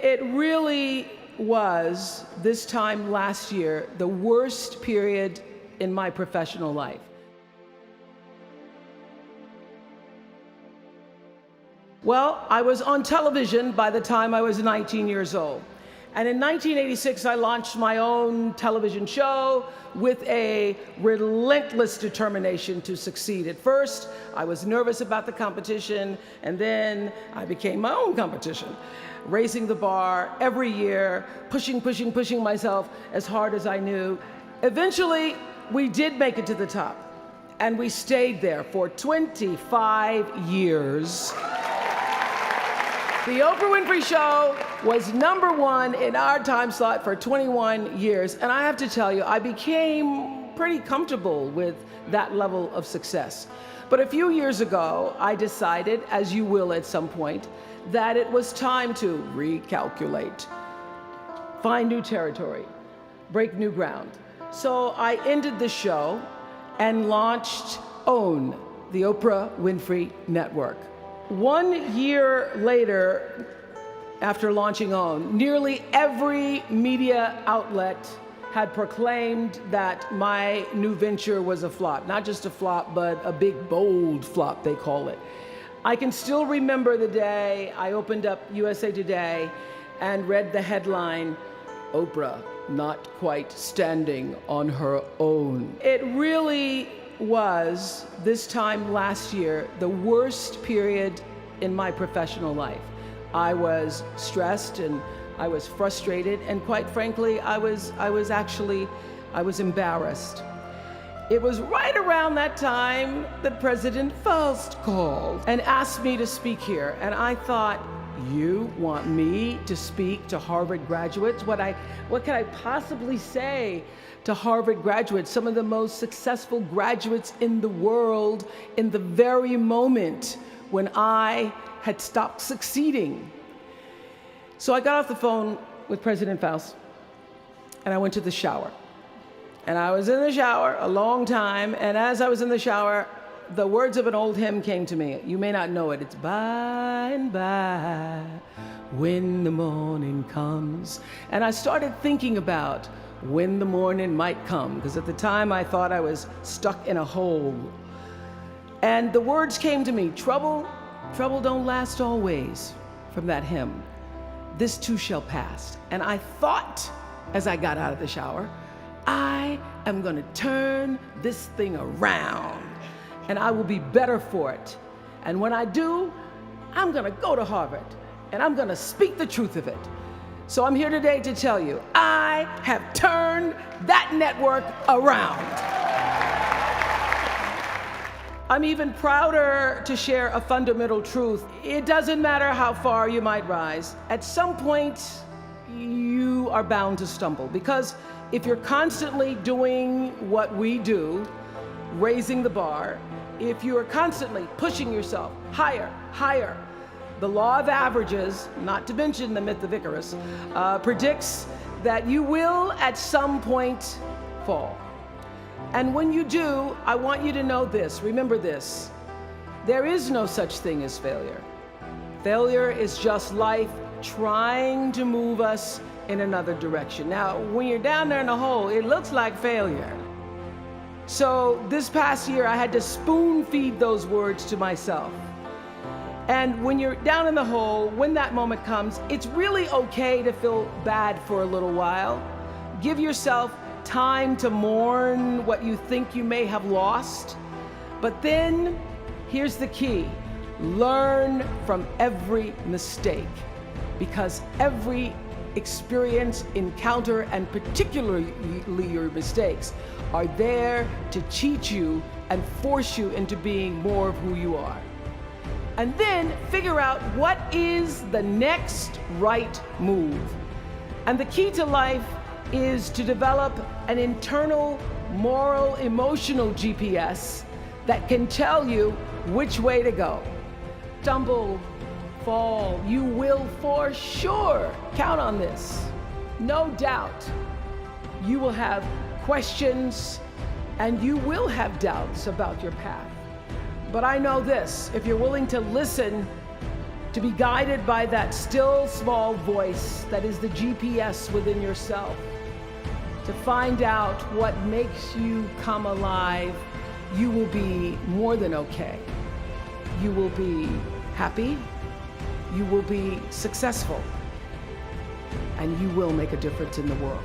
It really was, this time last year, the worst period in my professional life. Well, I was on television by the time I was 19 years old. And in 1986, I launched my own television show with a relentless determination to succeed. At first, I was nervous about the competition, and then I became my own competition, raising the bar every year, pushing myself as hard as I knew. Eventually, we did make it to the top, and we stayed there for 25 years. The Oprah Winfrey Show was #1 in our time slot for 21 years. And I have to tell you, I became pretty comfortable with that level of success. But a few years ago, I decided, as you will at some point, that it was time to recalculate, find new territory, break new ground. So I ended the show and launched OWN, the Oprah Winfrey Network. 1 year later, after launching OWN, nearly every media outlet had proclaimed that my new venture was a flop. Not just a flop, but a big, bold flop, they call it. I can still remember the day I opened up USA Today and read the headline, "Oprah not quite standing on her own." It really was, this time last year, the worst period in my professional life. I was stressed and I was frustrated, and quite frankly, I was embarrassed. It was right around that time that President Faust called and asked me to speak here, and I thought, you want me to speak to Harvard graduates? What can I possibly say to Harvard graduates, some of the most successful graduates in the world, in the very moment when I had stopped succeeding? So I got off the phone with President Faust and I went to the shower. And I was in the shower a long time, and as I was in the shower, the words of an old hymn came to me. You may not know it. It's by and by when the morning comes. And I started thinking about when the morning might come, because at the time I thought I was stuck in a hole. And the words came to me, trouble don't last always, from that hymn. This too shall pass. And I thought, as I got out of the shower, I am gonna turn this thing around, and I will be better for it. And when I do, I'm gonna go to Harvard, and I'm gonna speak the truth of it. So I'm here today to tell you, I have turned that network around. I'm even prouder to share a fundamental truth. It doesn't matter how far you might rise. At some point, you are bound to stumble, because if you're constantly doing what we do, raising the bar, if you are constantly pushing yourself higher, the law of averages, not to mention the myth of Icarus, predicts that you will at some point fall. And when you do, I want you to know this, remember this, there is no such thing as failure. Failure is just life trying to move us in another direction. Now, when you're down there in the hole, it looks like failure. So this past year, I had to spoon feed those words to myself. And when you're down in the hole, when that moment comes, it's really okay to feel bad for a little while. Give yourself time to mourn what you think you may have lost. But then, here's the key. Learn from every mistake, because every experience, encounter, and particularly your mistakes are there to teach you and force you into being more of who you are. And then figure out what is the next right move. And the key to life is to develop an internal, moral, emotional GPS that can tell you which way to go. Stumble, fall, you will for sure count on this. No doubt you will have questions and you will have doubts about your path. But I know this, if you're willing to listen to be guided by that still small voice that is the GPS within yourself, to find out what makes you come alive, you will be more than okay. You will be happy, you will be successful, and you will make a difference in the world.